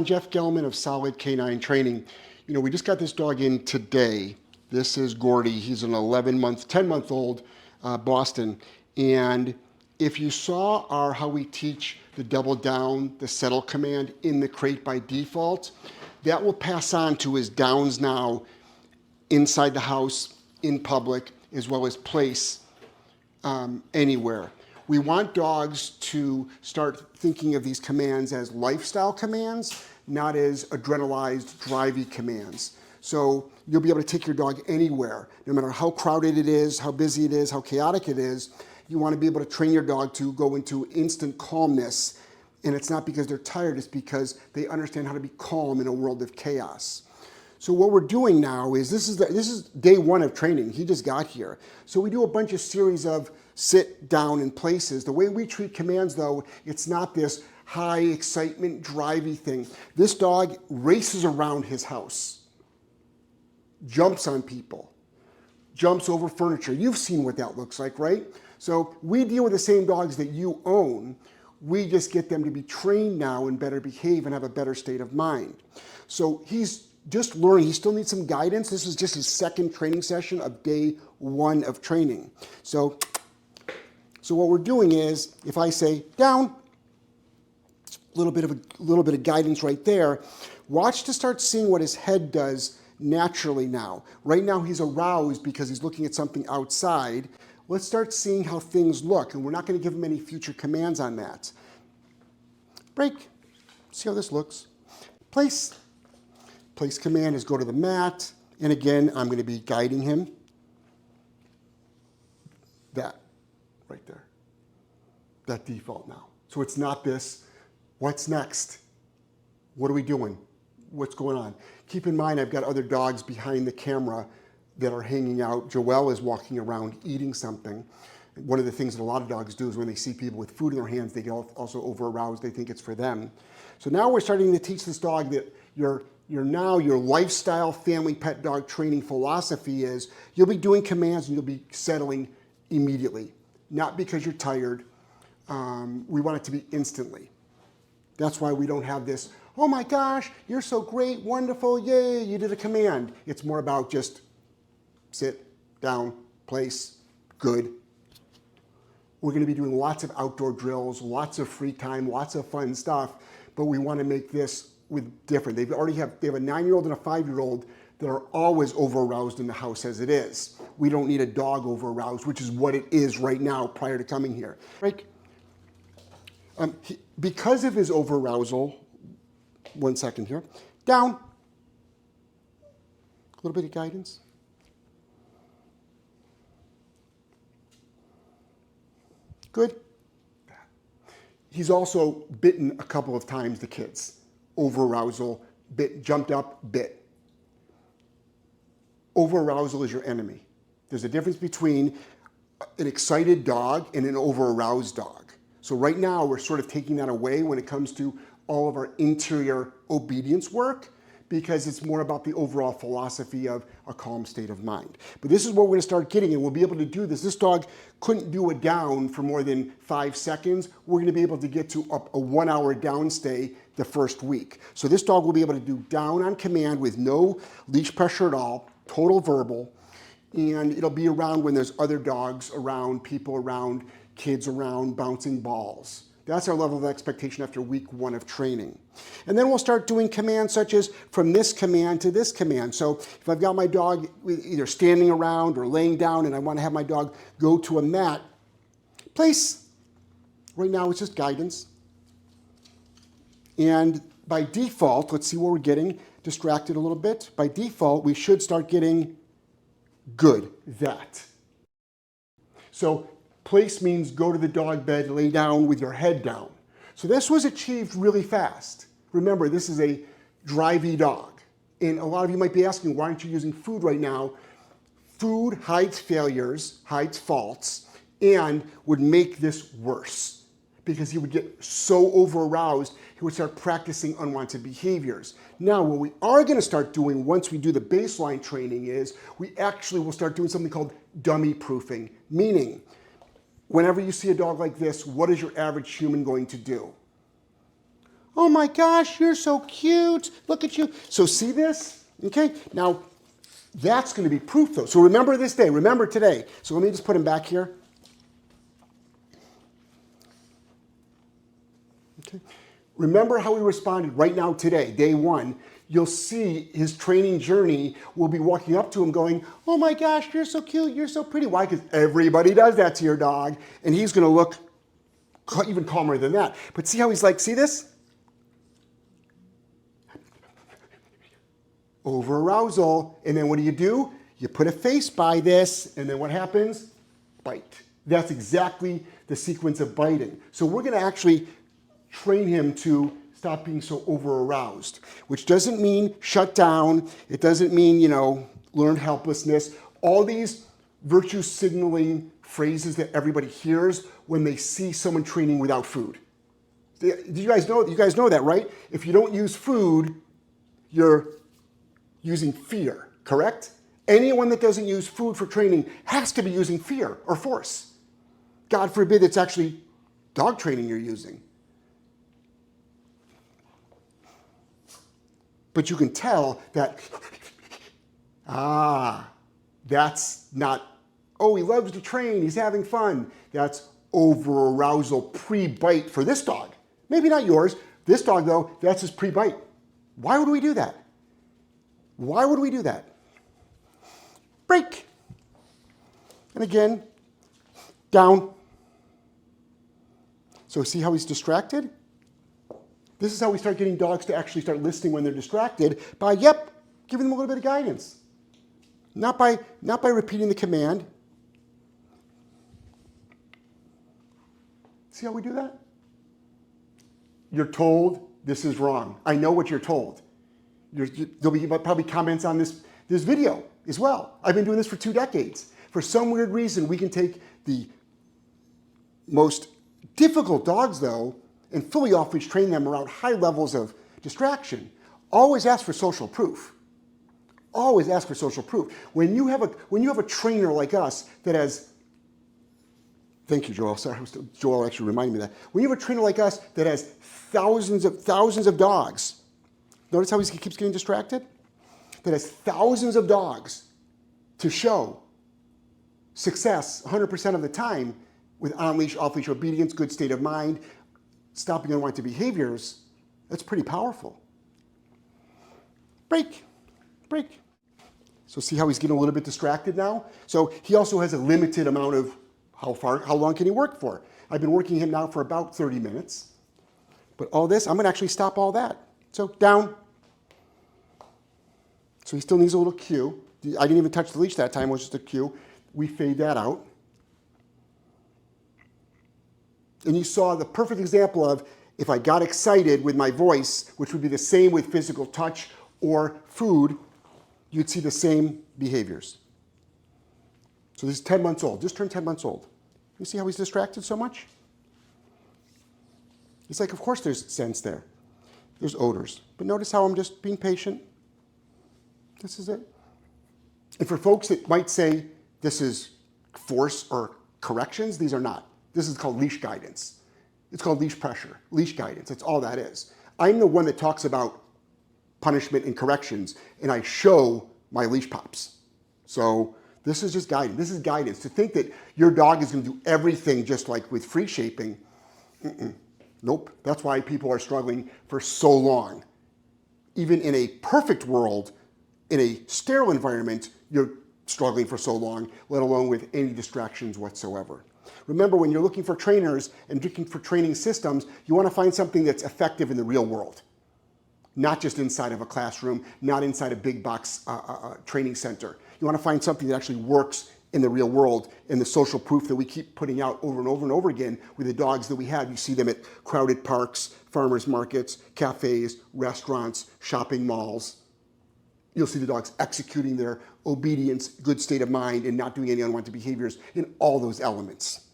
Jeff Gelman of Solid Canine Training. You know, we just got this dog in today. This is Gordy. He's an 10-month-old Boston. And if you saw how we teach the double down, the settle command in the crate by default, that will pass on to his downs now inside the house, in public, as well as place anywhere. We want dogs to start thinking of these commands as lifestyle commands, not as adrenalized, drivey commands. So you'll be able to take your dog anywhere, no matter how crowded it is, how busy it is, how chaotic it is. You want to be able to train your dog to go into instant calmness. And it's not because they're tired, it's because they understand how to be calm in a world of chaos. So what we're doing now is, this is day one of training. He just got here. So we do a bunch of series of sit, down, and places. The way we treat commands, though, it's not this high excitement, drivey thing. This dog races around his house, jumps on people, jumps over furniture. You've seen what that looks like, right? So we deal with the same dogs that you own. We just get them to be trained now and better behave and have a better state of mind. So he's just learning. He still needs some guidance. This is just his second training session of day one of training. So what we're doing is, if I say down, a little bit of guidance right there. Watch to start seeing what his head does naturally now. Right now he's aroused because he's looking at something outside. Let's start seeing how things look, and we're not going to give him any future commands on that. Break. See how this looks. Place. Place command is go to the mat, and again, I'm going to be guiding him. That, right there. That default now. So it's not this, what's next? What are we doing? What's going on? Keep in mind, I've got other dogs behind the camera that are hanging out. Joelle is walking around eating something. One of the things that a lot of dogs do is when they see people with food in their hands, they get also over-aroused. They think it's for them. So now we're starting to teach this dog that your lifestyle family pet dog training philosophy is you'll be doing commands and you'll be settling immediately. Not because you're tired. We want it to be instantly. That's why we don't have this, oh my gosh, you're so great, wonderful, yay, you did a command. It's more about just sit, down, place, good. We're going to be doing lots of outdoor drills, lots of free time, lots of fun stuff, but we want to make this different. They have a 9-year-old and a 5-year-old that are always over-aroused in the house as it is. We don't need a dog over-aroused, which is what it is right now prior to coming here. Right? Because of his over-arousal, 1 second here, down. A little bit of guidance. Good. He's also bitten a couple of times, the kids. Over-arousal, bit, jumped up, bit. Over-arousal is your enemy. There's a difference between an excited dog and an over-aroused dog. So right now, we're sort of taking that away when it comes to all of our interior obedience work, because it's more about the overall philosophy of a calm state of mind. But this is what we're going to start getting, and we'll be able to do this. This dog couldn't do a down for more than 5 seconds. We're going to be able to get to a 1-hour down stay the first week. So this dog will be able to do down on command with no leash pressure at all, total verbal, and it'll be around when there's other dogs around, people around, kids around, bouncing balls. That's our level of expectation after week 1 of training. And then we'll start doing commands such as from this command to this command. So if I've got my dog either standing around or laying down and I want to have my dog go to a mat, place. Right now it's just guidance. And by default, let's see where we're getting distracted a little bit. By default, we should start getting good, that. So place means go to the dog bed, lay down with your head down. So this was achieved really fast. Remember, this is a drivey dog. And a lot of you might be asking, why aren't you using food right now? Food hides failures, hides faults, and would make this worse because he would get so over-aroused, he would start practicing unwanted behaviors. Now, what we are going to start doing once we do the baseline training is we actually will start doing something called dummy proofing, meaning whenever you see a dog like this, what is your average human going to do? oh my gosh, you're so cute. Look at you. So see this? Okay, now that's going to be proof though. So remember this day, remember today. So let me just put him back here. Okay. Remember how he responded right now today, day one. You'll see his training journey. We'll be walking up to him going, oh my gosh, you're so cute, you're so pretty. Why? Because everybody does that to your dog. And he's going to look even calmer than that. But see how he's like, see this? Over-arousal. And then what do? You put a face by this, and then what happens? Bite. That's exactly the sequence of biting. So we're going to actually train him to stop being so over-aroused, which doesn't mean shut down. It doesn't mean, learned helplessness. All these virtue signaling phrases that everybody hears when they see someone training without food. Did you guys know? You guys know that, right? If you don't use food, you're using fear, correct? Anyone that doesn't use food for training has to be using fear or force. God forbid it's actually dog training you're using. But you can tell that, that's not, oh, he loves to train, he's having fun. That's over-arousal pre-bite for this dog. Maybe not yours. This dog, though, that's his pre-bite. Why would we do that? Why would we do that? Break. And again, down. So see how he's distracted? This is how we start getting dogs to actually start listening when they're distracted by, giving them a little bit of guidance. Not by repeating the command. See how we do that? You're told this is wrong. I know what you're told. There'll be probably comments on this video as well. I've been doing this for 2 decades. For some weird reason, we can take the most difficult dogs, though, and fully off-leash train them around high levels of distraction. Always ask for social proof. Always ask for social proof. When you have a trainer like us that has, thank you, Joel. Sorry, Joel actually reminded me of that. When you have a trainer like us that has thousands of dogs, notice how he keeps getting distracted? That has thousands of dogs to show success 100% of the time with on-leash, off-leash obedience, good state of mind, stopping unwanted behaviors. That's pretty powerful. Break. Break. So see how he's getting a little bit distracted now? So he also has a limited amount of how long can he work for? I've been working him now for about 30 minutes. But all this, I'm going to actually stop all that. So down. So he still needs a little cue. I didn't even touch the leash that time, it was just a cue. We fade that out. And you saw the perfect example of if I got excited with my voice, which would be the same with physical touch or food, you'd see the same behaviors. So this is 10 months old, just turned 10 months old. You see how he's distracted so much? It's like, of course there's scents there. There's odors. But notice how I'm just being patient. This is it. And for folks that might say this is force or corrections, these are not. This is called leash guidance. It's called leash pressure, leash guidance. That's all that is. I'm the one that talks about punishment and corrections, and I show my leash pops. So this is just guidance. This is guidance. To think that your dog is going to do everything just like with free shaping, nope. That's why people are struggling for so long. Even in a perfect world, in a sterile environment, you're struggling for so long, let alone with any distractions whatsoever. Remember, when you're looking for trainers and looking for training systems, you want to find something that's effective in the real world. Not just inside of a classroom, not inside a big box training center. You want to find something that actually works in the real world, and the social proof that we keep putting out over and over and over again with the dogs that we have. You see them at crowded parks, farmers markets, cafes, restaurants, shopping malls. You'll see the dogs executing their obedience, good state of mind, and not doing any unwanted behaviors in all those elements.